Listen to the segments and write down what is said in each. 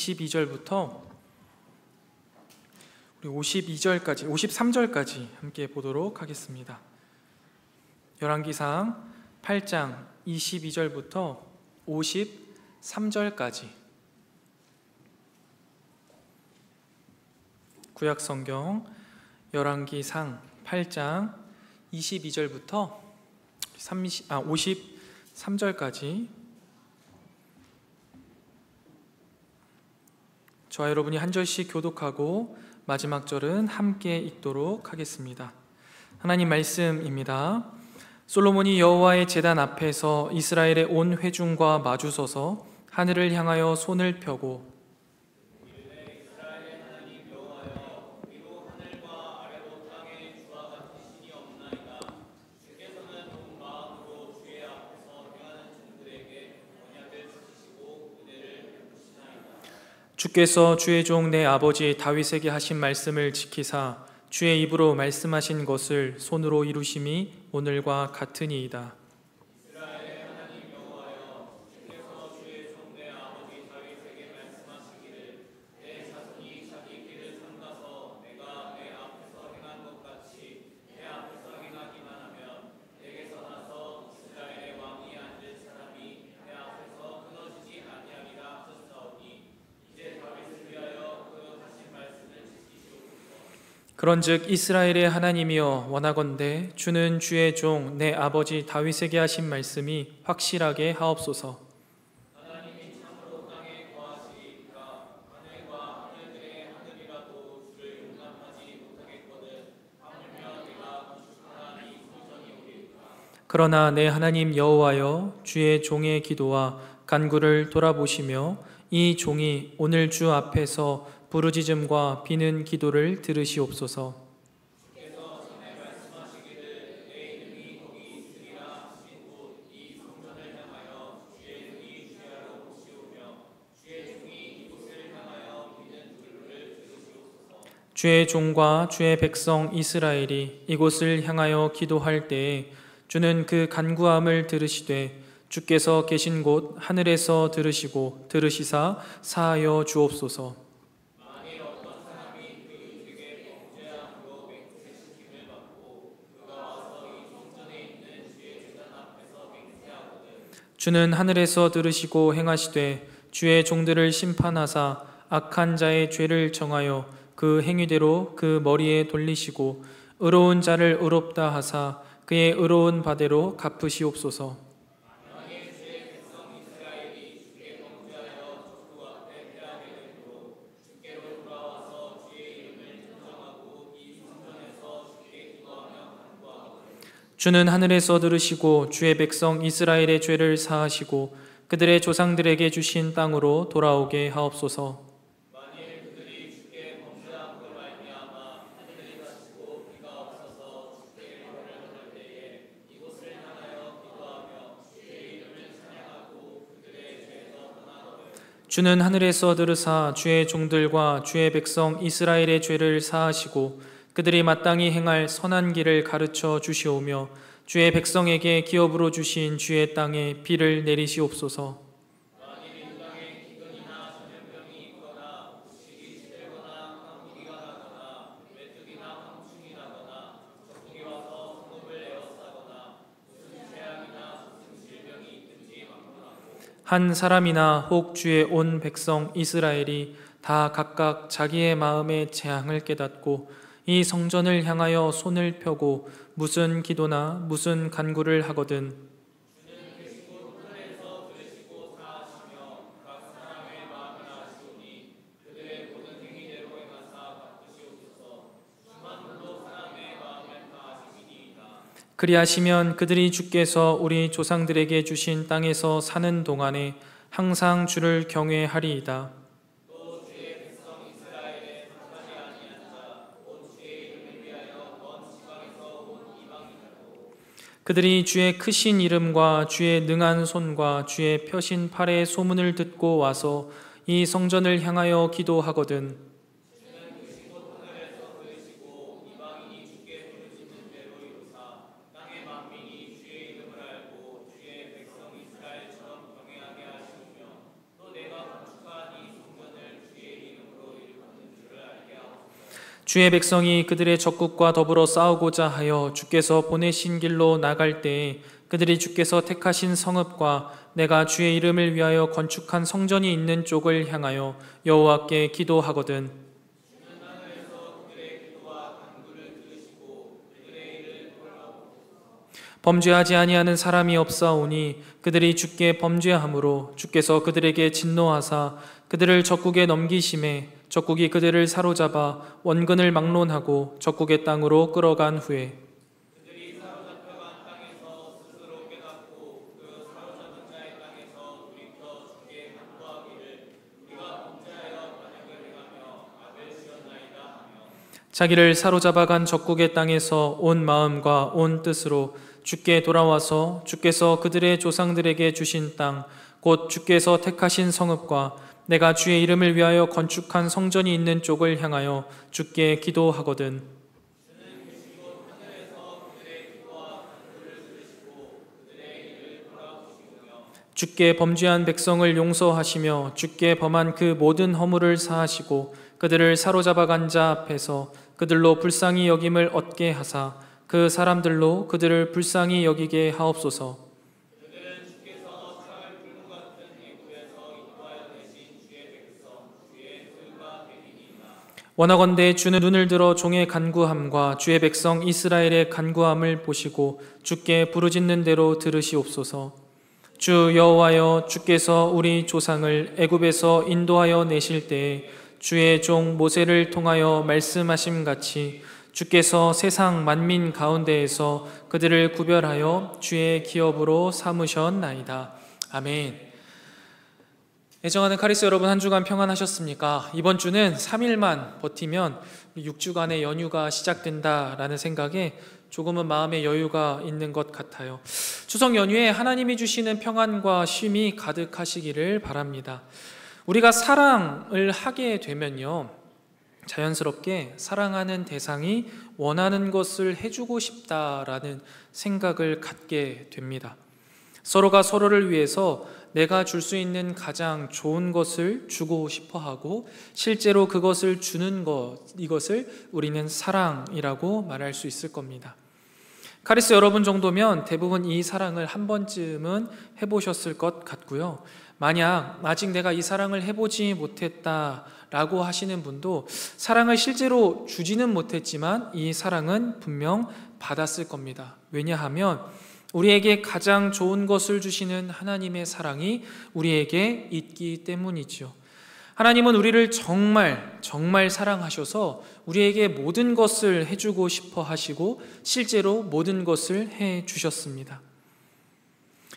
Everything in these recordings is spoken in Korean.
22절부터 우리 53절까지 함께 보도록 하겠습니다. 열왕기상 8장 22절부터 53절까지 구약성경 열왕기상 8장 22절부터 53절까지 저와 여러분이 한 절씩 교독하고 마지막 절은 함께 읽도록 하겠습니다. 하나님 말씀입니다. 솔로몬이 여호와의 제단 앞에서 이스라엘의 온 회중과 마주서서 하늘을 향하여 손을 펴고 주께서 주의 종 내 아버지 다윗에게 하신 말씀을 지키사 주의 입으로 말씀하신 것을 손으로 이루심이 오늘과 같으니이다. 이스라엘의 하나님 여호와여, 주께서 주의 종 내 아버지 다윗에게 말씀하시기를 내 자손이 자기 길을 삼가서 내가 내 앞에서 행한 것 같이 내 앞에서 행하기만 하면 내게서 나서 이스라엘의 왕이 앉을 사람이 내 앞에서 끊어지지 아니하리라 하셨사오니 이제 다윗을 위하여 그 하신 말씀을 지키시옵소서. 그런즉 이스라엘의 하나님이여 원하건대 주는 주의 종 내 아버지 다윗에게 하신 말씀이 확실하게 하옵소서. 하나님이 참으로 땅에 거하시리이까 하늘과 하늘들의 하늘이라도 주를 용납하지 못하겠거든 하물며 내가 구축하나 이 성전이 오리이까. 그러나 내 하나님 여호와여 주의 종의 기도와 간구를 돌아보시며 이 종이 오늘 주 앞에서 부르짖음과 비는 기도를 들으시옵소서. 주께서 전에 말씀하시기를 내 이름이 거기 있으리라 하신 곳 이 성전을 향하여 주의 눈이 주야로 보시오며 주의 종이 이곳을 향하여 비는 기도를 들으시옵소서. 주의 종과 주의 백성 이스라엘이 이곳을 향하여 기도할 때에 주는 그 간구함을 들으시되 주께서 계신 곳 하늘에서 들으시고 들으시사 사하여 주옵소서. 만일 어떤 사람이 그 유직에 범죄함으로 맹세시킴을 받고 그가 와서 이 성전에 있는 주의 제단 앞에서 맹세하거든 주는 하늘에서 들으시고 행하시되 주의 종들을 심판하사 악한 자의 죄를 정하여 그 행위대로 그 머리에 돌리시고 의로운 자를 의롭다 하사 그의 의로운 바대로 갚으시옵소서. 만일 주의 백성 이스라엘이 주께 범죄하여 주 앞에 패하게 되도록 주께로 돌아와서 주의 이름을 청정하고 이 성전에서 주께 기도하며 간구하거든 주는 하늘에서 들으시고 주의 백성 이스라엘의 죄를 사하시고 그들의 조상들에게 주신 땅으로 돌아오게 하옵소서. 만일 그들이 주께 범죄함으로 말미암아 하늘이 닫히고 비가 없어서 주께 벌을 받을 때에 이곳을 향하여 기도하며 주의 이름을 찬양하고 그들의 죄에서 떠나거든 주는 하늘에서 들으사 주의 종들과 주의 백성 이스라엘의 죄를 사하시고 그들이 마땅히 행할 선한 길을 가르쳐 주시오며 주의 백성에게 기업으로 주신 주의 땅에 비를 내리시옵소서. 만일 이 땅에 기근이나 전염병이 있거나 곡식이 시들거나 깡무기가 나거나 메뚜기나 황충이 나거나 적군이 와서 성읍을 에워싸거나 무슨 재앙이나 무슨 질병이 있든지 막론하고 한 사람이나 혹 주의 온 백성 이스라엘이 다 각각 자기의 마음의 재앙을 깨닫고 이 성전을 향하여 손을 펴고 무슨 기도나 무슨 간구를 하거든 주는 계시고 하늘에서 들으시고 사하시며 각 사람의 마음을 아시오니 그들의 모든 행위대로 행하사 갚으시옵소서. 주만 홀로 사람의 마음을 다 아심이니이다. 그리하시면 그들이 주께서 우리 조상들에게 주신 땅에서 사는 동안에 항상 주를 경외하리이다. 또 주의 백성 이스라엘의 상하지 아니한 자, 곧 주의 이름을 위하여 먼 지방에서 온 이방인들도 그들이 주의 크신 이름과 주의 능한 손과 주의 펴신 팔의 소문을 듣고 와서 이 성전을 향하여 기도하거든 주는 계시고 하늘에서 들으시고 이방인이 주께 부르짖는 대로 이루사 땅의 만민이 주의 이름을 알고 주의 백성 이스라엘처럼 경외하게 하시오며 또 내가 건축한 이 성전을 주의 백성이 그들의 적국과 더불어 싸우고자 하여 주께서 보내신 길로 나갈 때에 그들이 주께서 택하신 성읍과 내가 주의 이름을 위하여 건축한 성전이 있는 쪽을 향하여 여호와께 기도하거든. 범죄하지 아니하는 사람이 없사오니 그들이 주께 범죄함으로 주께서 그들에게 진노하사 그들을 적국에 넘기심에 적국이 그들을 사로잡아 원근을 막론하고 적국의 땅으로 끌어간 후에 그들이 사로잡혀간 땅에서 스스로 깨닫고 그 사로잡은 자의 땅에서 돌이켜 주께 간구하기를 우리가 범죄하여 반역을 행하며 악을 지었나이다 하며 자기를 사로잡아간 적국의 땅에서 온 마음과 온 뜻으로 주께 돌아와서 주께서 그들의 조상들에게 주신 땅 곧 주께서 택하신 성읍과 내가 주의 이름을 위하여 건축한 성전이 있는 쪽을 향하여 주께 기도하거든. 주께 범죄한 백성을 용서하시며 주께 범한 그 모든 허물을 사하시고 그들을 사로잡아간 자 앞에서 그들로 불쌍히 여김을 얻게 하사 그 사람들로 그들을 불쌍히 여기게 하옵소서. 원하건대 주는 눈을 들어 종의 간구함과 주의 백성 이스라엘의 간구함을 보시고 주께 부르짖는 대로 들으시옵소서. 주 여호와여, 주께서 우리 조상을 애굽에서 인도하여 내실 때에 주의 종 모세를 통하여 말씀하심 같이 주께서 세상 만민 가운데에서 그들을 구별하여 주의 기업으로 삼으셨나이다. 아멘. 애정하는 카리스 여러분, 한 주간 평안하셨습니까? 이번 주는 3일만 버티면 6주간의 연휴가 시작된다라는 생각에 조금은 마음의 여유가 있는 것 같아요. 추석 연휴에 하나님이 주시는 평안과 쉼이 가득하시기를 바랍니다. 우리가 사랑을 하게 되면요, 자연스럽게 사랑하는 대상이 원하는 것을 해주고 싶다라는 생각을 갖게 됩니다. 서로가 서로를 위해서 내가 줄 수 있는 가장 좋은 것을 주고 싶어 하고 실제로 그것을 주는 것, 이것을 우리는 사랑이라고 말할 수 있을 겁니다. 카리스 여러분 정도면 대부분 이 사랑을 한 번쯤은 해보셨을 것 같고요. 만약 아직 내가 이 사랑을 해보지 못했다라고 하시는 분도 사랑을 실제로 주지는 못했지만 이 사랑은 분명 받았을 겁니다. 왜냐하면 우리에게 가장 좋은 것을 주시는 하나님의 사랑이 우리에게 있기 때문이죠. 하나님은 우리를 정말 사랑하셔서 우리에게 모든 것을 해주고 싶어 하시고 실제로 모든 것을 해주셨습니다.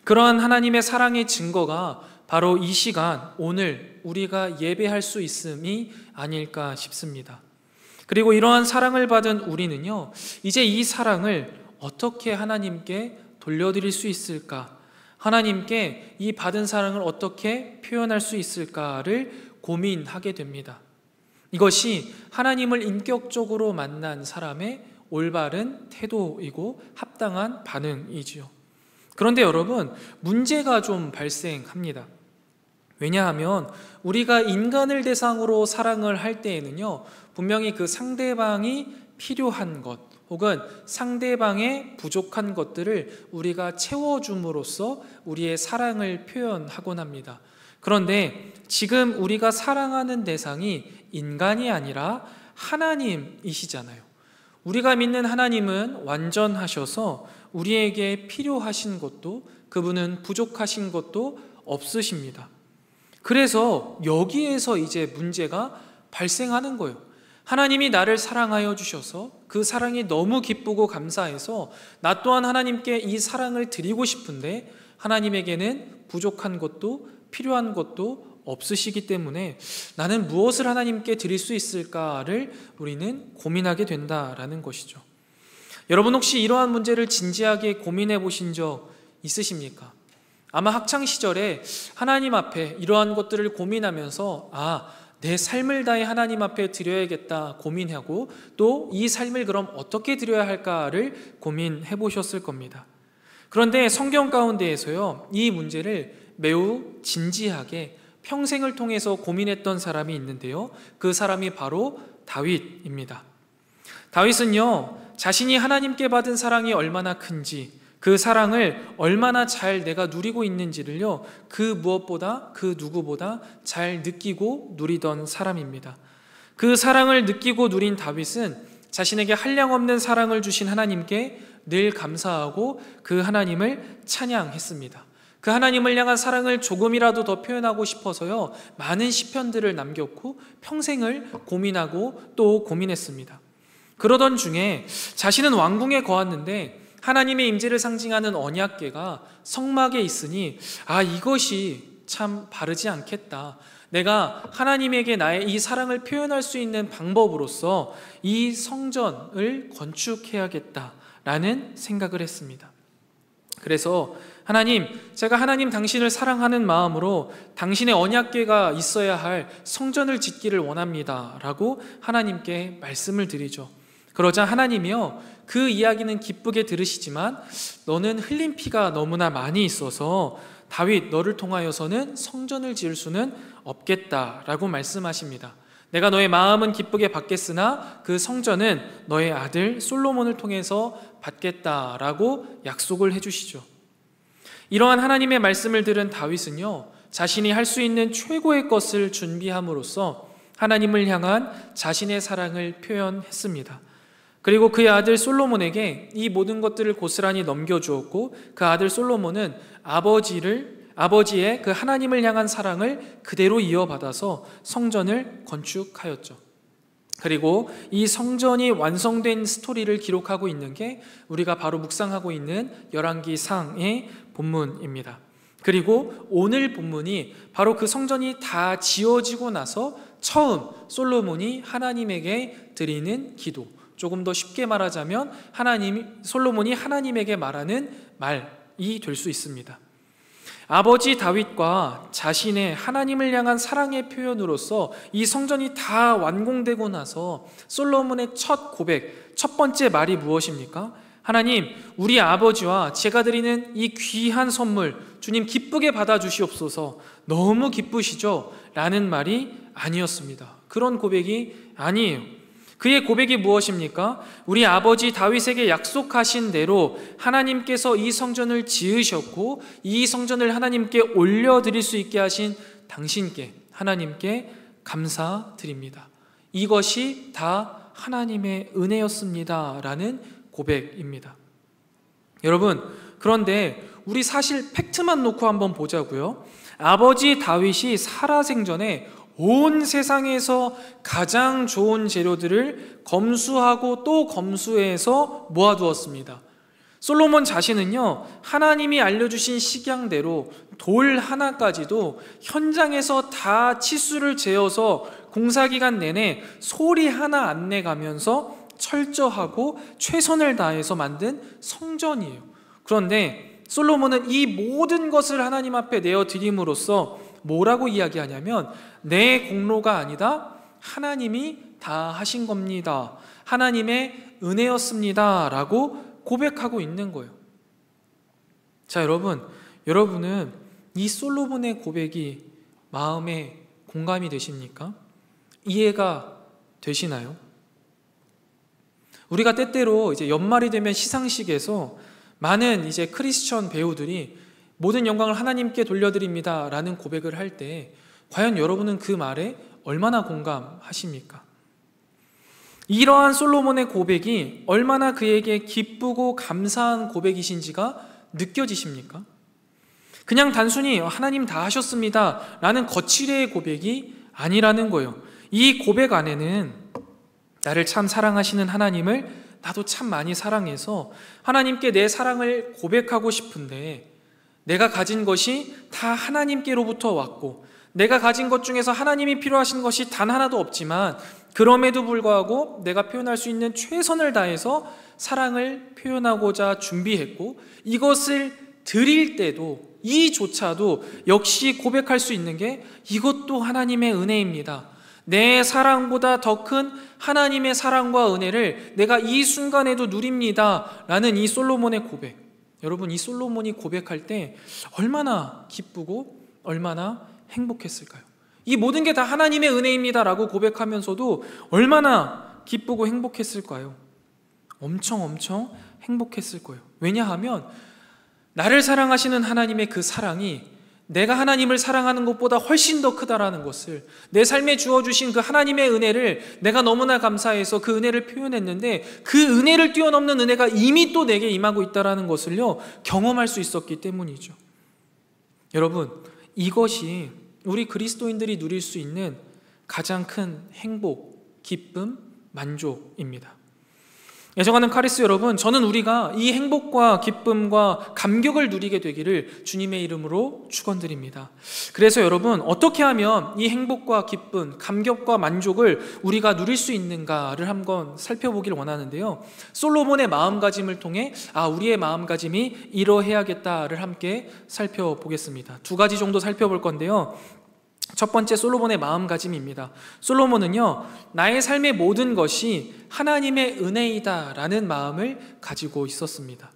그러한 하나님의 사랑의 증거가 바로 이 시간, 오늘 우리가 예배할 수 있음이 아닐까 싶습니다. 그리고 이러한 사랑을 받은 우리는요, 이제 이 사랑을 어떻게 하나님께 돌려드릴 수 있을까? 하나님께 이 받은 사랑을 어떻게 표현할 수 있을까를 고민하게 됩니다. 이것이 하나님을 인격적으로 만난 사람의 올바른 태도이고 합당한 반응이지요. 그런데 여러분, 문제가 좀 발생합니다. 왜냐하면 우리가 인간을 대상으로 사랑을 할 때에는요, 분명히 그 상대방이 필요한 것 혹은 상대방의 부족한 것들을 우리가 채워줌으로써 우리의 사랑을 표현하곤 합니다. 그런데 지금 우리가 사랑하는 대상이 인간이 아니라 하나님이시잖아요. 우리가 믿는 하나님은 완전하셔서 우리에게 필요하신 것도, 그분은 부족하신 것도 없으십니다. 그래서 여기에서 이제 문제가 발생하는 거예요. 하나님이 나를 사랑하여 주셔서 그 사랑이 너무 기쁘고 감사해서 나 또한 하나님께 이 사랑을 드리고 싶은데 하나님에게는 부족한 것도 필요한 것도 없으시기 때문에 나는 무엇을 하나님께 드릴 수 있을까를 우리는 고민하게 된다라는 것이죠. 여러분, 혹시 이러한 문제를 진지하게 고민해 보신 적 있으십니까? 아마 학창 시절에 하나님 앞에 이러한 것들을 고민하면서 내 삶을 다해 하나님 앞에 드려야겠다 고민하고 또 이 삶을 그럼 어떻게 드려야 할까를 고민해 보셨을 겁니다. 그런데 성경 가운데에서요, 이 문제를 매우 진지하게 평생을 통해서 고민했던 사람이 있는데요, 그 사람이 바로 다윗입니다. 다윗은요, 자신이 하나님께 받은 사랑이 얼마나 큰지, 그 사랑을 얼마나 잘 내가 누리고 있는지를요, 그 무엇보다, 그 누구보다 잘 느끼고 누리던 사람입니다. 그 사랑을 느끼고 누린 다윗은 자신에게 한량없는 사랑을 주신 하나님께 늘 감사하고 그 하나님을 찬양했습니다. 그 하나님을 향한 사랑을 조금이라도 더 표현하고 싶어서요, 많은 시편들을 남겼고 평생을 고민하고 또 고민했습니다. 그러던 중에 자신은 왕궁에 거했는데 하나님의 임재를 상징하는 언약궤가 성막에 있으니 이것이 참 바르지 않겠다. 내가 하나님에게 나의 이 사랑을 표현할 수 있는 방법으로서 이 성전을 건축해야겠다라는 생각을 했습니다. 그래서 하나님, 제가 하나님 당신을 사랑하는 마음으로 당신의 언약궤가 있어야 할 성전을 짓기를 원합니다 라고 하나님께 말씀을 드리죠. 그러자 하나님이요, 그 이야기는 기쁘게 들으시지만 너는 흘린 피가 너무나 많이 있어서 다윗, 너를 통하여서는 성전을 지을 수는 없겠다라고 말씀하십니다. 내가 너의 마음은 기쁘게 받겠으나 그 성전은 너의 아들 솔로몬을 통해서 받겠다라고 약속을 해주시죠. 이러한 하나님의 말씀을 들은 다윗은요, 자신이 할 수 있는 최고의 것을 준비함으로써 하나님을 향한 자신의 사랑을 표현했습니다. 그리고 그의 아들 솔로몬에게 이 모든 것들을 고스란히 넘겨주었고, 그 아들 솔로몬은 아버지의 그 하나님을 향한 사랑을 그대로 이어받아서 성전을 건축하였죠. 그리고 이 성전이 완성된 스토리를 기록하고 있는 게 우리가 바로 묵상하고 있는 열왕기상의 본문입니다. 그리고 오늘 본문이 바로 그 성전이 다 지어지고 나서 처음 솔로몬이 하나님에게 드리는 기도, 조금 더 쉽게 말하자면 솔로몬이 하나님에게 말하는 말이 될 수 있습니다. 아버지 다윗과 자신의 하나님을 향한 사랑의 표현으로서 이 성전이 다 완공되고 나서 솔로몬의 첫 고백, 첫 번째 말이 무엇입니까? 하나님, 우리 아버지와 제가 드리는 이 귀한 선물 주님 기쁘게 받아주시옵소서. 너무 기쁘시죠? 라는 말이 아니었습니다. 그런 고백이 아니에요. 그의 고백이 무엇입니까? 우리 아버지 다윗에게 약속하신 대로 하나님께서 이 성전을 지으셨고 이 성전을 하나님께 올려드릴 수 있게 하신 당신께, 하나님께 감사드립니다. 이것이 다 하나님의 은혜였습니다 라는 고백입니다. 여러분, 그런데 우리 사실 팩트만 놓고 한번 보자고요. 아버지 다윗이 살아생전에 온 세상에서 가장 좋은 재료들을 검수하고 또 검수해서 모아두었습니다. 솔로몬 자신은요, 하나님이 알려주신 식양대로 돌 하나까지도 현장에서 다 치수를 재어서 공사기간 내내 소리 하나 안 내가면서 철저하고 최선을 다해서 만든 성전이에요. 그런데 솔로몬은 이 모든 것을 하나님 앞에 내어드림으로써 뭐라고 이야기하냐면 내 공로가 아니다, 하나님이 다 하신 겁니다, 하나님의 은혜였습니다 라고 고백하고 있는 거예요. 자, 여러분은 이 솔로몬의 고백이 마음에 공감이 되십니까? 이해가 되시나요? 우리가 때때로 이제 연말이 되면 시상식에서 많은 이제 크리스천 배우들이 모든 영광을 하나님께 돌려드립니다 라는 고백을 할 때 과연 여러분은 그 말에 얼마나 공감하십니까? 이러한 솔로몬의 고백이 얼마나 그에게 기쁘고 감사한 고백이신지가 느껴지십니까? 그냥 단순히 하나님 다 하셨습니다 라는 거칠의 고백이 아니라는 거예요. 이 고백 안에는 나를 참 사랑하시는 하나님을 나도 참 많이 사랑해서 하나님께 내 사랑을 고백하고 싶은데 내가 가진 것이 다 하나님께로부터 왔고 내가 가진 것 중에서 하나님이 필요하신 것이 단 하나도 없지만 그럼에도 불구하고 내가 표현할 수 있는 최선을 다해서 사랑을 표현하고자 준비했고 이것을 드릴 때도 이조차도 역시 고백할 수 있는 게 이것도 하나님의 은혜입니다. 내 사랑보다 더 큰 하나님의 사랑과 은혜를 내가 이 순간에도 누립니다 라는 이 솔로몬의 고백, 여러분 이 솔로몬이 고백할 때 얼마나 기쁘고 얼마나 행복했을까요? 이 모든 게 다 하나님의 은혜입니다 라고 고백하면서도 얼마나 기쁘고 행복했을까요? 엄청 행복했을 거예요. 왜냐하면 나를 사랑하시는 하나님의 그 사랑이 내가 하나님을 사랑하는 것보다 훨씬 더 크다라는 것을, 내 삶에 주어주신 그 하나님의 은혜를 내가 너무나 감사해서 그 은혜를 표현했는데, 그 은혜를 뛰어넘는 은혜가 이미 또 내게 임하고 있다는 것을요 경험할 수 있었기 때문이죠. 여러분, 이것이 우리 그리스도인들이 누릴 수 있는 가장 큰 행복, 기쁨, 만족입니다. 애정하는 카리스 여러분, 저는 우리가 이 행복과 기쁨과 감격을 누리게 되기를 주님의 이름으로 축원드립니다. 그래서 여러분, 어떻게 하면 이 행복과 기쁨, 감격과 만족을 우리가 누릴 수 있는가를 한번 살펴보길 원하는데요, 솔로몬의 마음가짐을 통해 우리의 마음가짐이 이러해야겠다를 함께 살펴보겠습니다. 두 가지 정도 살펴볼 건데요, 첫 번째, 솔로몬의 마음가짐입니다. 솔로몬은요, 나의 삶의 모든 것이 하나님의 은혜이다 라는 마음을 가지고 있었습니다.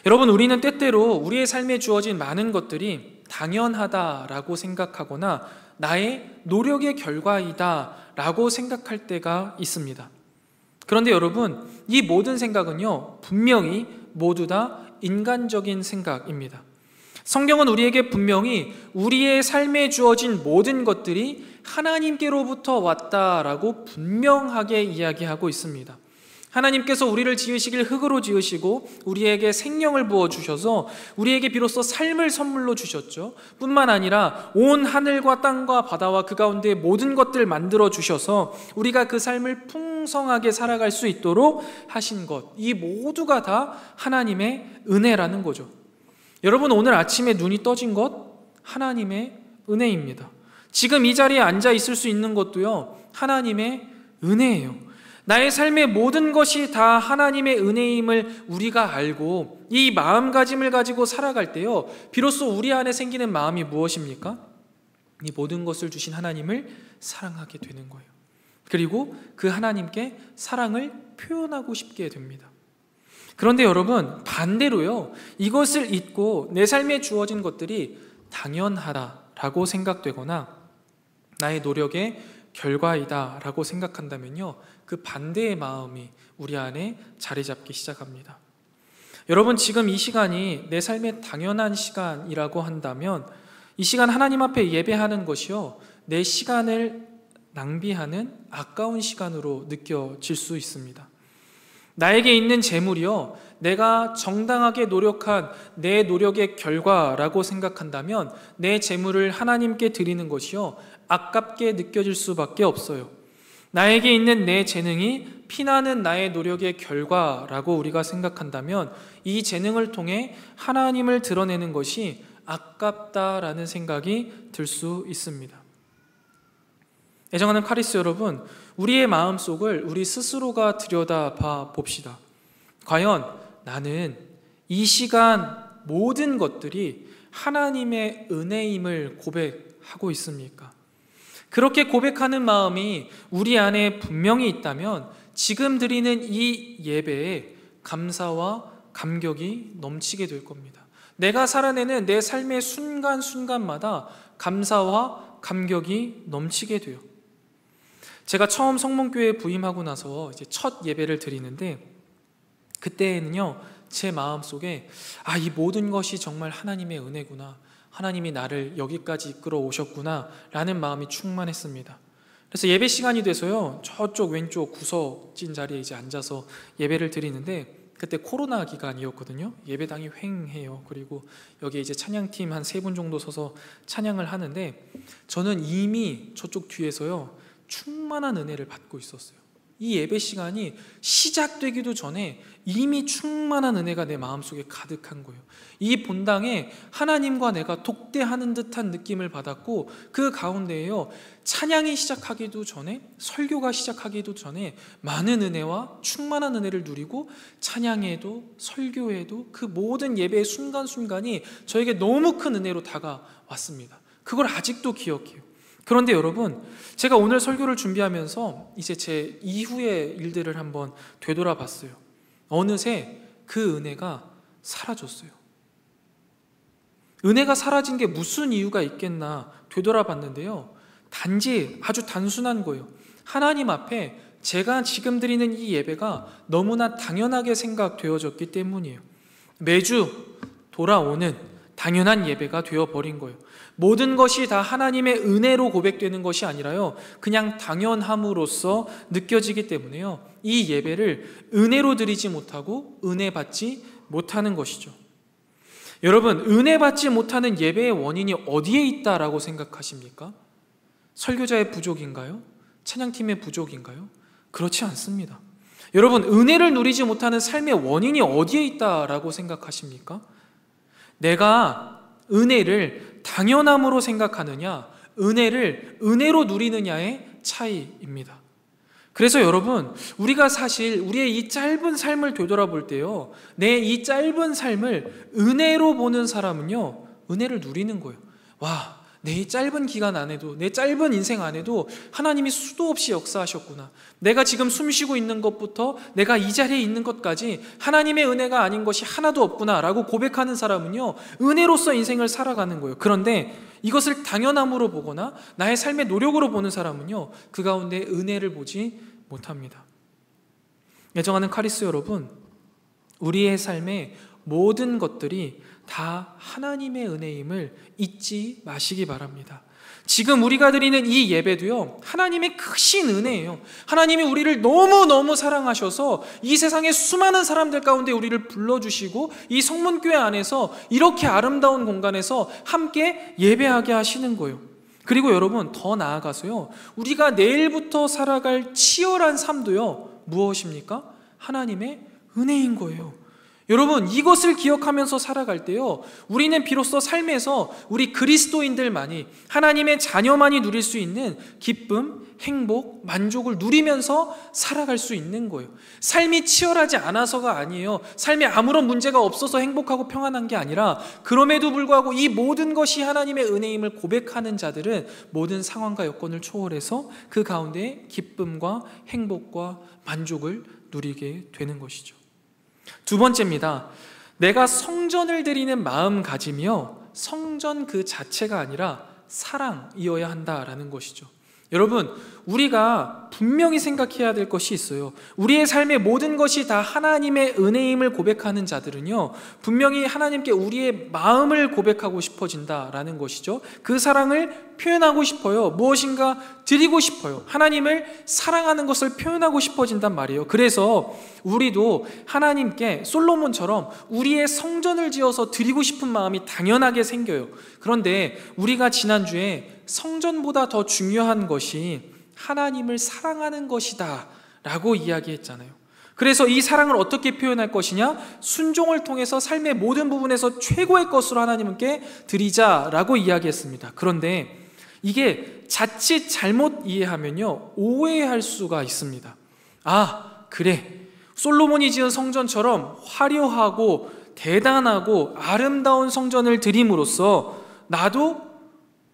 여러분, 우리는 때때로 우리의 삶에 주어진 많은 것들이 당연하다라고 생각하거나 나의 노력의 결과이다 라고 생각할 때가 있습니다. 그런데 여러분, 이 모든 생각은요 분명히 모두 다 인간적인 생각입니다. 성경은 우리에게 분명히 우리의 삶에 주어진 모든 것들이 하나님께로부터 왔다라고 분명하게 이야기하고 있습니다. 하나님께서 우리를 지으시길 흙으로 지으시고 우리에게 생명을 부어주셔서 우리에게 비로소 삶을 선물로 주셨죠. 뿐만 아니라 온 하늘과 땅과 바다와 그 가운데 모든 것들 만들어 주셔서 우리가 그 삶을 풍성하게 살아갈 수 있도록 하신 것, 이 모두가 다 하나님의 은혜라는 거죠. 여러분, 오늘 아침에 눈이 떠진 것 하나님의 은혜입니다. 지금 이 자리에 앉아 있을 수 있는 것도요 하나님의 은혜예요. 나의 삶의 모든 것이 다 하나님의 은혜임을 우리가 알고 이 마음가짐을 가지고 살아갈 때요, 비로소 우리 안에 생기는 마음이 무엇입니까? 이 모든 것을 주신 하나님을 사랑하게 되는 거예요. 그리고 그 하나님께 사랑을 표현하고 싶게 됩니다. 그런데 여러분, 반대로요, 이것을 잊고 내 삶에 주어진 것들이 당연하다라고 생각되거나 나의 노력의 결과이다라고 생각한다면요, 그 반대의 마음이 우리 안에 자리 잡기 시작합니다. 여러분, 지금 이 시간이 내 삶의 당연한 시간이라고 한다면 이 시간 하나님 앞에 예배하는 것이요, 내 시간을 낭비하는 아까운 시간으로 느껴질 수 있습니다. 나에게 있는 재물이요, 내가 정당하게 노력한 내 노력의 결과라고 생각한다면 내 재물을 하나님께 드리는 것이요 아깝게 느껴질 수밖에 없어요. 나에게 있는 내 재능이 피나는 나의 노력의 결과라고 우리가 생각한다면 이 재능을 통해 하나님을 드러내는 것이 아깝다라는 생각이 들 수 있습니다. 애정하는 카리스 여러분, 우리의 마음속을 우리 스스로가 들여다봐 봅시다. 과연 나는 이 시간 모든 것들이 하나님의 은혜임을 고백하고 있습니까? 그렇게 고백하는 마음이 우리 안에 분명히 있다면 지금 드리는 이 예배에 감사와 감격이 넘치게 될 겁니다. 내가 살아내는 내 삶의 순간순간마다 감사와 감격이 넘치게 돼요. 제가 처음 성문교회에 부임하고 나서 이제 첫 예배를 드리는데, 그때는요 제 마음속에 이 모든 것이 정말 하나님의 은혜구나, 하나님이 나를 여기까지 이끌어 오셨구나 라는 마음이 충만했습니다. 그래서 예배 시간이 돼서요 저쪽 왼쪽 구석진 자리에 이제 앉아서 예배를 드리는데, 그때 코로나 기간이었거든요. 예배당이 휑해요. 그리고 여기 이제 찬양팀 한 3분 정도 서서 찬양을 하는데, 저는 이미 저쪽 뒤에서요 충만한 은혜를 받고 있었어요. 이 예배 시간이 시작되기도 전에 이미 충만한 은혜가 내 마음속에 가득한 거예요. 이 본당에 하나님과 내가 독대하는 듯한 느낌을 받았고, 그 가운데에요 찬양이 시작하기도 전에, 설교가 시작하기도 전에 많은 은혜와 충만한 은혜를 누리고, 찬양에도 설교에도 그 모든 예배의 순간순간이 저에게 너무 큰 은혜로 다가왔습니다. 그걸 아직도 기억해요. 그런데 여러분, 제가 오늘 설교를 준비하면서 이제 제 이후의 일들을 한번 되돌아봤어요. 어느새 그 은혜가 사라졌어요. 은혜가 사라진 게 무슨 이유가 있겠나 되돌아봤는데요, 단지 아주 단순한 거예요. 하나님 앞에 제가 지금 드리는 이 예배가 너무나 당연하게 생각되어졌기 때문이에요. 매주 돌아오는 당연한 예배가 되어버린 거예요. 모든 것이 다 하나님의 은혜로 고백되는 것이 아니라요, 그냥 당연함으로써 느껴지기 때문에요, 이 예배를 은혜로 드리지 못하고 은혜 받지 못하는 것이죠. 여러분, 은혜 받지 못하는 예배의 원인이 어디에 있다라고 생각하십니까? 설교자의 부족인가요? 찬양팀의 부족인가요? 그렇지 않습니다. 여러분, 은혜를 누리지 못하는 삶의 원인이 어디에 있다라고 생각하십니까? 내가 은혜를 당연함으로 생각하느냐, 은혜를 은혜로 누리느냐의 차이입니다. 그래서 여러분, 우리가 사실 우리의 이 짧은 삶을 되돌아볼 때요, 내 이 짧은 삶을 은혜로 보는 사람은요, 은혜를 누리는 거예요. 와, 내 이 짧은 기간 안에도, 내 짧은 인생 안에도 하나님이 수도 없이 역사하셨구나. 내가 지금 숨쉬고 있는 것부터 내가 이 자리에 있는 것까지 하나님의 은혜가 아닌 것이 하나도 없구나 라고 고백하는 사람은요, 은혜로서 인생을 살아가는 거예요. 그런데 이것을 당연함으로 보거나 나의 삶의 노력으로 보는 사람은요, 그 가운데 은혜를 보지 못합니다. 애정하는 카리스 여러분, 우리의 삶의 모든 것들이 다 하나님의 은혜임을 잊지 마시기 바랍니다. 지금 우리가 드리는 이 예배도요, 하나님의 크신 은혜예요. 하나님이 우리를 너무너무 사랑하셔서 이 세상의 수많은 사람들 가운데 우리를 불러주시고 이 성문교회 안에서 이렇게 아름다운 공간에서 함께 예배하게 하시는 거예요. 그리고 여러분, 더 나아가서요, 우리가 내일부터 살아갈 치열한 삶도요, 무엇입니까? 하나님의 은혜인 거예요. 여러분, 이것을 기억하면서 살아갈 때요, 우리는 비로소 삶에서 우리 그리스도인들만이, 하나님의 자녀만이 누릴 수 있는 기쁨, 행복, 만족을 누리면서 살아갈 수 있는 거예요. 삶이 치열하지 않아서가 아니에요. 삶에 아무런 문제가 없어서 행복하고 평안한 게 아니라, 그럼에도 불구하고 이 모든 것이 하나님의 은혜임을 고백하는 자들은 모든 상황과 여건을 초월해서 그 가운데 기쁨과 행복과 만족을 누리게 되는 것이죠. 두 번째입니다. 내가 성전을 드리는 마음가짐이요, 성전 그 자체가 아니라 사랑이어야 한다라는 것이죠. 여러분, 우리가 분명히 생각해야 될 것이 있어요. 우리의 삶의 모든 것이 다 하나님의 은혜임을 고백하는 자들은요, 분명히 하나님께 우리의 마음을 고백하고 싶어진다라는 것이죠. 그 사랑을 표현하고 싶어요. 무엇인가 드리고 싶어요. 하나님을 사랑하는 것을 표현하고 싶어진단 말이에요. 그래서 우리도 하나님께 솔로몬처럼 우리의 성전을 지어서 드리고 싶은 마음이 당연하게 생겨요. 그런데 우리가 지난주에 성전보다 더 중요한 것이 하나님을 사랑하는 것이다 라고 이야기했잖아요. 그래서 이 사랑을 어떻게 표현할 것이냐? 순종을 통해서 삶의 모든 부분에서 최고의 것으로 하나님께 드리자라고 이야기했습니다. 그런데 이게 자칫 잘못 이해하면요, 오해할 수가 있습니다. 아, 그래, 솔로몬이 지은 성전처럼 화려하고 대단하고 아름다운 성전을 드림으로써 나도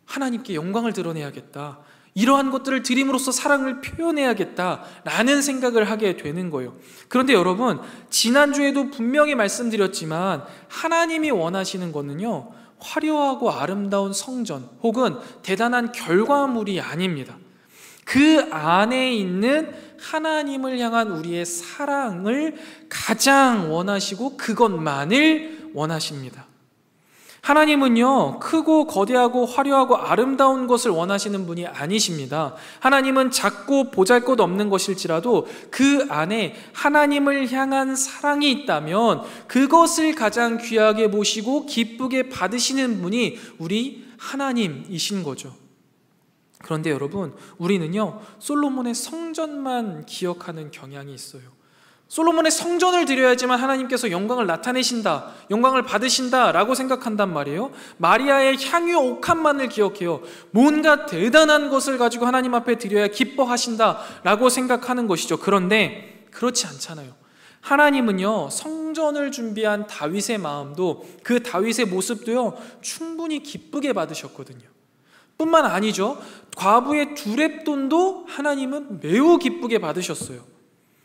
하나님께 영광을 드러내야겠다, 이러한 것들을 드림으로써 사랑을 표현해야겠다라는 생각을 하게 되는 거예요. 그런데 여러분, 지난주에도 분명히 말씀드렸지만 하나님이 원하시는 것은요, 화려하고 아름다운 성전 혹은 대단한 결과물이 아닙니다. 그 안에 있는 하나님을 향한 우리의 사랑을 가장 원하시고 그것만을 원하십니다. 하나님은요, 크고 거대하고 화려하고 아름다운 것을 원하시는 분이 아니십니다. 하나님은 작고 보잘것없는 것일지라도 그 안에 하나님을 향한 사랑이 있다면 그것을 가장 귀하게 보시고 기쁘게 받으시는 분이 우리 하나님이신 거죠. 그런데 여러분, 우리는요, 솔로몬의 성전만 기억하는 경향이 있어요. 솔로몬의 성전을 드려야지만 하나님께서 영광을 나타내신다, 영광을 받으신다 라고 생각한단 말이에요. 마리아의 향유 옥합만을 기억해요. 뭔가 대단한 것을 가지고 하나님 앞에 드려야 기뻐하신다 라고 생각하는 것이죠. 그런데 그렇지 않잖아요. 하나님은요, 성전을 준비한 다윗의 마음도, 그 다윗의 모습도요, 충분히 기쁘게 받으셨거든요. 뿐만 아니죠, 과부의 두렙돈도 하나님은 매우 기쁘게 받으셨어요.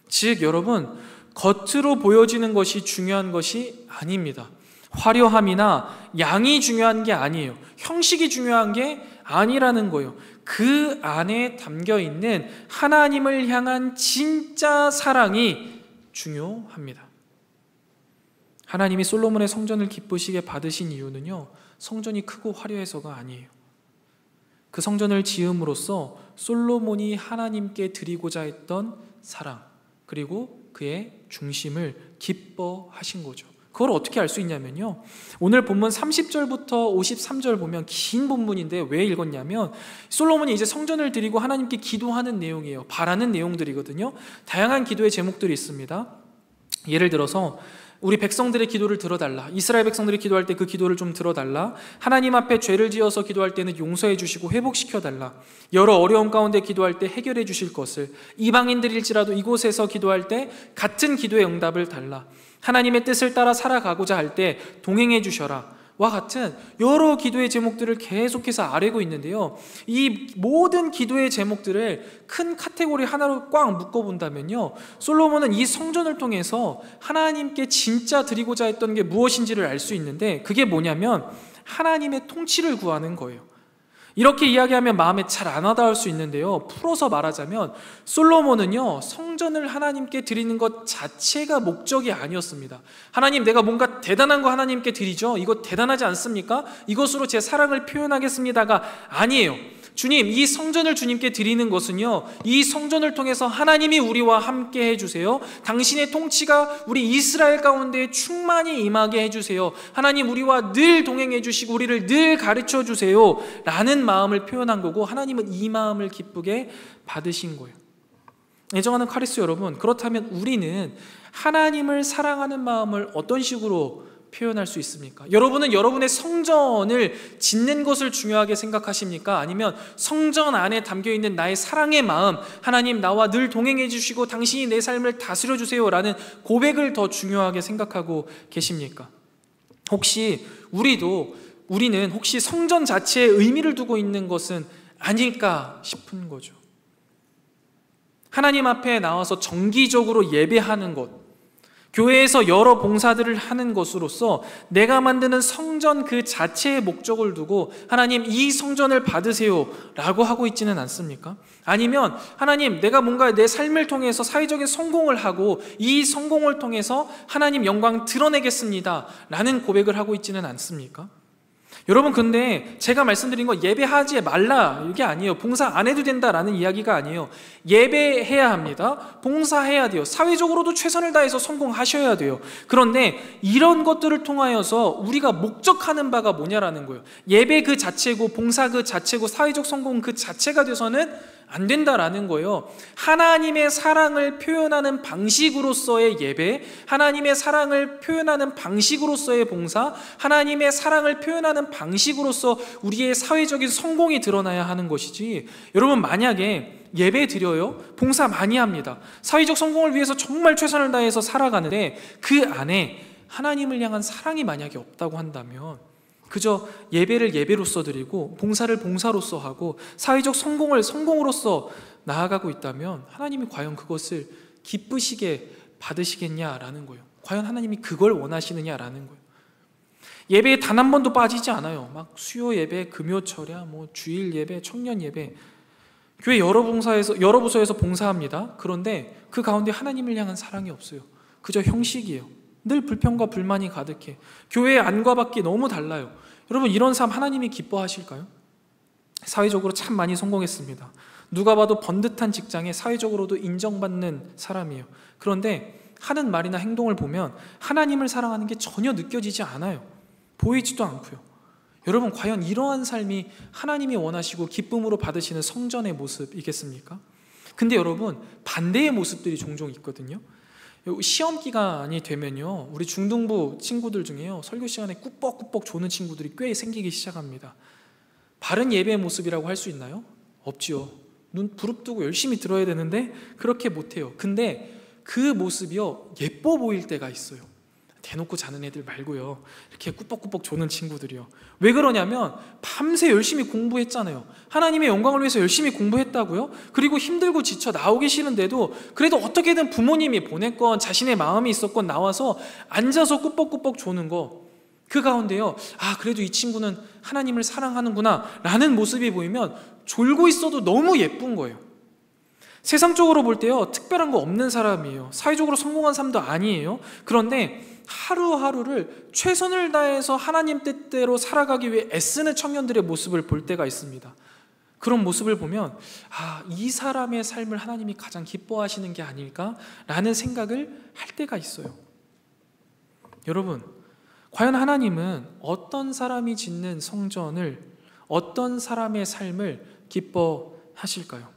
즉 여러분, 겉으로 보여지는 것이 중요한 것이 아닙니다. 화려함이나 양이 중요한 게 아니에요. 형식이 중요한 게 아니라는 거예요. 그 안에 담겨 있는 하나님을 향한 진짜 사랑이 중요합니다. 하나님이 솔로몬의 성전을 기쁘시게 받으신 이유는요, 성전이 크고 화려해서가 아니에요. 그 성전을 지음으로써 솔로몬이 하나님께 드리고자 했던 사랑, 그리고 그의 중심을 기뻐하신 거죠. 그걸 어떻게 알 수 있냐면요, 오늘 본문 30절부터 53절 보면 긴 본문인데 왜 읽었냐면, 솔로몬이 이제 성전을 드리고 하나님께 기도하는 내용이에요. 바라는 내용들이거든요. 다양한 기도의 제목들이 있습니다. 예를 들어서 우리 백성들의 기도를 들어달라, 이스라엘 백성들이 기도할 때 그 기도를 좀 들어달라, 하나님 앞에 죄를 지어서 기도할 때는 용서해 주시고 회복시켜달라, 여러 어려움 가운데 기도할 때 해결해 주실 것을, 이방인들일지라도 이곳에서 기도할 때 같은 기도의 응답을 달라, 하나님의 뜻을 따라 살아가고자 할 때 동행해 주셔라 와 같은 여러 기도의 제목들을 계속해서 아뢰고 있는데요, 이 모든 기도의 제목들을 큰 카테고리 하나로 꽉 묶어본다면요, 솔로몬은 이 성전을 통해서 하나님께 진짜 드리고자 했던 게 무엇인지를 알 수 있는데, 그게 뭐냐면 하나님의 통치를 구하는 거예요. 이렇게 이야기하면 마음에 잘 안 와닿을 수 있는데요, 풀어서 말하자면 솔로몬은요, 성전을 하나님께 드리는 것 자체가 목적이 아니었습니다. 하나님, 내가 뭔가 대단한 거 하나님께 드리죠? 이거 대단하지 않습니까? 이것으로 제 사랑을 표현하겠습니다가 아니에요. 주님, 이 성전을 주님께 드리는 것은요, 이 성전을 통해서 하나님이 우리와 함께 해주세요. 당신의 통치가 우리 이스라엘 가운데 충만히 임하게 해주세요. 하나님, 우리와 늘 동행해 주시고 우리를 늘 가르쳐 주세요 라는 마음을 표현한 거고, 하나님은 이 마음을 기쁘게 받으신 거예요. 애정하는 카리스 여러분, 그렇다면 우리는 하나님을 사랑하는 마음을 어떤 식으로 표현할 수 있습니까? 여러분은 여러분의 성전을 짓는 것을 중요하게 생각하십니까? 아니면 성전 안에 담겨있는 나의 사랑의 마음, 하나님 나와 늘 동행해 주시고 당신이 내 삶을 다스려 주세요 라는 고백을 더 중요하게 생각하고 계십니까? 혹시 우리는 혹시 성전 자체에 의미를 두고 있는 것은 아닐까 싶은 거죠. 하나님 앞에 나와서 정기적으로 예배하는 것, 교회에서 여러 봉사들을 하는 것으로서 내가 만드는 성전 그 자체의 목적을 두고 하나님, 이 성전을 받으세요 라고 하고 있지는 않습니까? 아니면 하나님, 내가 뭔가 내 삶을 통해서 사회적인 성공을 하고 이 성공을 통해서 하나님 영광 드러내겠습니다 라는 고백을 하고 있지는 않습니까? 여러분, 근데 제가 말씀드린 거 예배하지 말라 이게 아니에요. 봉사 안 해도 된다라는 이야기가 아니에요. 예배해야 합니다. 봉사해야 돼요. 사회적으로도 최선을 다해서 성공하셔야 돼요. 그런데 이런 것들을 통하여서 우리가 목적하는 바가 뭐냐라는 거예요. 예배 그 자체고 봉사 그 자체고 사회적 성공 그 자체가 돼서는 안 된다라는 거예요. 하나님의 사랑을 표현하는 방식으로서의 예배, 하나님의 사랑을 표현하는 방식으로서의 봉사, 하나님의 사랑을 표현하는 방식으로서 우리의 사회적인 성공이 드러나야 하는 것이지, 여러분 만약에 예배 드려요, 봉사 많이 합니다, 사회적 성공을 위해서 정말 최선을 다해서 살아가는데 그 안에 하나님을 향한 사랑이 만약에 없다고 한다면, 그저 예배를 예배로서 드리고 봉사를 봉사로서 하고 사회적 성공을 성공으로서 나아가고 있다면 하나님이 과연 그것을 기쁘시게 받으시겠냐라는 거예요. 과연 하나님이 그걸 원하시느냐라는 거예요. 예배에 단 한 번도 빠지지 않아요. 막 수요 예배, 금요 철야, 주일 예배, 청년 예배, 교회 여러 부서에서 봉사합니다. 그런데 그 가운데 하나님을 향한 사랑이 없어요. 그저 형식이에요. 늘 불평과 불만이 가득해. 교회의 안과 밖이 너무 달라요. 여러분, 이런 삶 하나님이 기뻐하실까요? 사회적으로 참 많이 성공했습니다. 누가 봐도 번듯한 직장에 사회적으로도 인정받는 사람이에요. 그런데 하는 말이나 행동을 보면 하나님을 사랑하는 게 전혀 느껴지지 않아요. 보이지도 않고요. 여러분, 과연 이러한 삶이 하나님이 원하시고 기쁨으로 받으시는 성전의 모습이겠습니까? 근데 여러분, 반대의 모습들이 종종 있거든요. 시험 기간이 되면요, 우리 중등부 친구들 중에요, 설교 시간에 꾸벅꾸벅 조는 친구들이 꽤 생기기 시작합니다. 바른 예배의 모습이라고 할 수 있나요? 없지요. 눈 부릅뜨고 열심히 들어야 되는데 그렇게 못해요. 근데 그 모습이요, 예뻐 보일 때가 있어요. 대놓고 자는 애들 말고요, 이렇게 꾸벅꾸벅 조는 친구들이요. 왜 그러냐면 밤새 열심히 공부했잖아요. 하나님의 영광을 위해서 열심히 공부했다고요. 그리고 힘들고 지쳐 나오기 싫은데도 그래도 어떻게든 부모님이 보냈건 자신의 마음이 있었건 나와서 앉아서 꾸벅꾸벅 조는 거, 그 가운데요, 그래도 이 친구는 하나님을 사랑하는구나 라는 모습이 보이면 졸고 있어도 너무 예쁜 거예요. 세상적으로 볼 때요, 특별한 거 없는 사람이에요. 사회적으로 성공한 사람도 아니에요. 그런데 하루하루를 최선을 다해서 하나님 뜻대로 살아가기 위해 애쓰는 청년들의 모습을 볼 때가 있습니다. 그런 모습을 보면 이 사람의 삶을 하나님이 가장 기뻐하시는 게 아닐까라는 생각을 할 때가 있어요. 여러분, 과연 하나님은 어떤 사람이 짓는 성전을, 어떤 사람의 삶을 기뻐하실까요?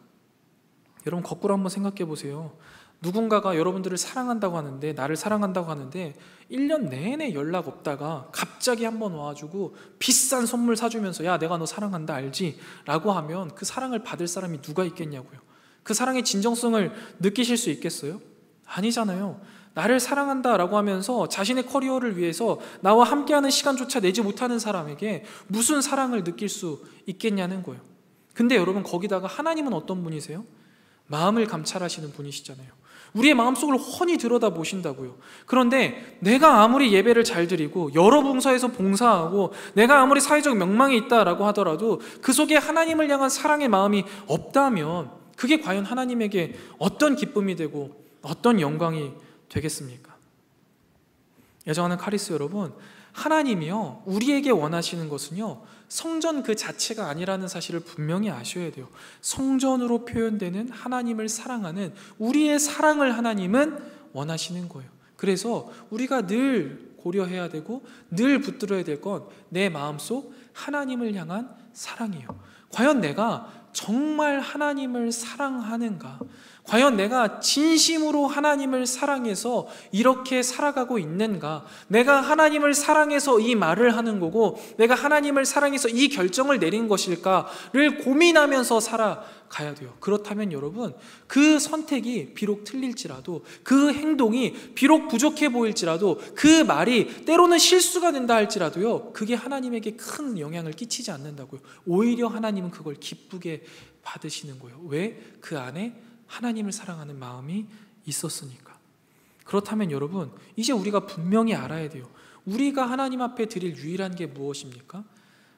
여러분, 거꾸로 한번 생각해 보세요. 누군가가 여러분들을 사랑한다고 하는데, 나를 사랑한다고 하는데 1년 내내 연락 없다가 갑자기 한번 와가지고 비싼 선물 사주면서 야, 내가 너 사랑한다 알지? 라고 하면 그 사랑을 받을 사람이 누가 있겠냐고요. 그 사랑의 진정성을 느끼실 수 있겠어요? 아니잖아요. 나를 사랑한다라고 하면서 자신의 커리어를 위해서 나와 함께하는 시간조차 내지 못하는 사람에게 무슨 사랑을 느낄 수 있겠냐는 거예요. 근데 여러분, 거기다가 하나님은 어떤 분이세요? 마음을 감찰하시는 분이시잖아요. 우리의 마음속을 훤히 들여다보신다고요. 그런데 내가 아무리 예배를 잘 드리고 여러 봉사에서 봉사하고 내가 아무리 사회적 명망이 있다라고 하더라도 그 속에 하나님을 향한 사랑의 마음이 없다면 그게 과연 하나님에게 어떤 기쁨이 되고 어떤 영광이 되겠습니까? 애정하는 카리스 여러분, 하나님이요, 우리에게 원하시는 것은요, 성전 그 자체가 아니라는 사실을 분명히 아셔야 돼요. 성전으로 표현되는 하나님을 사랑하는 우리의 사랑을 하나님은 원하시는 거예요. 그래서 우리가 늘 고려해야 되고 늘 붙들어야 될 건 내 마음속 하나님을 향한 사랑이에요. 과연 내가 정말 하나님을 사랑하는가? 과연 내가 진심으로 하나님을 사랑해서 이렇게 살아가고 있는가? 내가 하나님을 사랑해서 이 말을 하는 거고 내가 하나님을 사랑해서 이 결정을 내린 것일까를 고민하면서 살아가야 돼요. 그렇다면 여러분, 그 선택이 비록 틀릴지라도, 그 행동이 비록 부족해 보일지라도, 그 말이 때로는 실수가 된다 할지라도요, 그게 하나님에게 큰 영향을 끼치지 않는다고요. 오히려 하나님은 그걸 기쁘게 받으시는 거예요. 왜? 그 안에 하나님을 사랑하는 마음이 있었으니까. 그렇다면 여러분, 이제 우리가 분명히 알아야 돼요. 우리가 하나님 앞에 드릴 유일한 게 무엇입니까?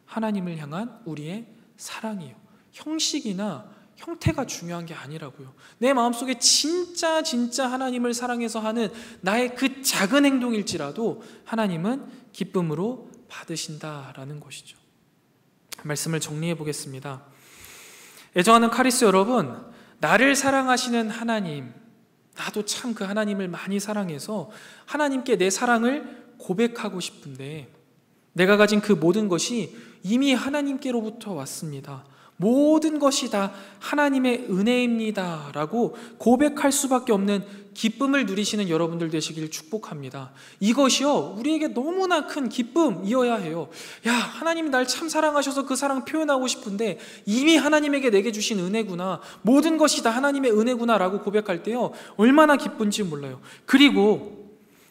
하나님을 향한 우리의 사랑이에요. 형식이나 형태가 중요한 게 아니라고요. 내 마음속에 진짜 하나님을 사랑해서 하는 나의 그 작은 행동일지라도 하나님은 기쁨으로 받으신다라는 것이죠. 말씀을 정리해 보겠습니다. 애정하는 카리스 여러분, 나를 사랑하시는 하나님, 나도 참 그 하나님을 많이 사랑해서 하나님께 내 사랑을 고백하고 싶은데 내가 가진 그 모든 것이 이미 하나님께로부터 왔습니다. 모든 것이 다 하나님의 은혜입니다 라고 고백할 수밖에 없는 기쁨을 누리시는 여러분들 되시길 축복합니다. 이것이요, 우리에게 너무나 큰 기쁨이어야 해요. 야, 하나님이 날 참 사랑하셔서 그 사랑 표현하고 싶은데 이미 하나님에게 내게 주신 은혜구나, 모든 것이 다 하나님의 은혜구나 라고 고백할 때요, 얼마나 기쁜지 몰라요. 그리고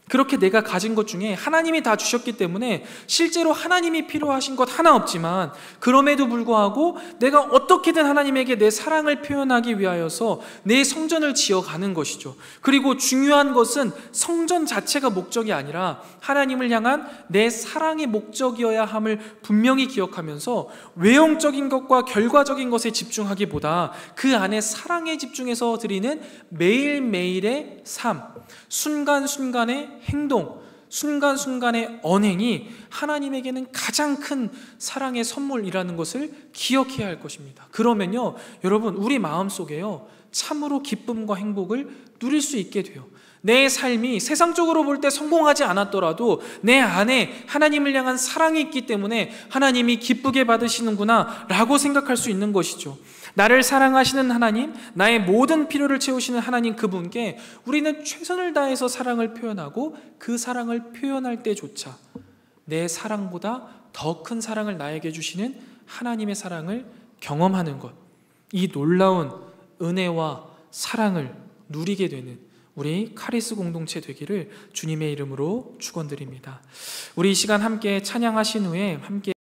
그렇게 내가 가진 것 중에 하나님이 다 주셨기 때문에 실제로 하나님이 필요하신 것 하나 없지만 그럼에도 불구하고 내가 어떻게든 하나님에게 내 사랑을 표현하기 위하여서 내 성전을 지어가는 것이죠. 그리고 중요한 것은 성전 자체가 목적이 아니라 하나님을 향한 내 사랑의 목적이어야 함을 분명히 기억하면서 외형적인 것과 결과적인 것에 집중하기보다 그 안에 사랑에 집중해서 드리는 매일매일의 삶, 순간순간의 행동, 순간순간의 언행이 하나님에게는 가장 큰 사랑의 선물이라는 것을 기억해야 할 것입니다. 그러면요, 여러분, 우리 마음속에요, 참으로 기쁨과 행복을 누릴 수 있게 돼요. 내 삶이 세상적으로 볼 때 성공하지 않았더라도 내 안에 하나님을 향한 사랑이 있기 때문에 하나님이 기쁘게 받으시는구나 라고 생각할 수 있는 것이죠. 나를 사랑하시는 하나님, 나의 모든 필요를 채우시는 하나님, 그분께 우리는 최선을 다해서 사랑을 표현하고 그 사랑을 표현할 때조차 내 사랑보다 더 큰 사랑을 나에게 주시는 하나님의 사랑을 경험하는 것, 이 놀라운 은혜와 사랑을 누리게 되는 우리 카리스 공동체 되기를 주님의 이름으로 축원드립니다. 우리 이 시간 함께 찬양하신 후에 함께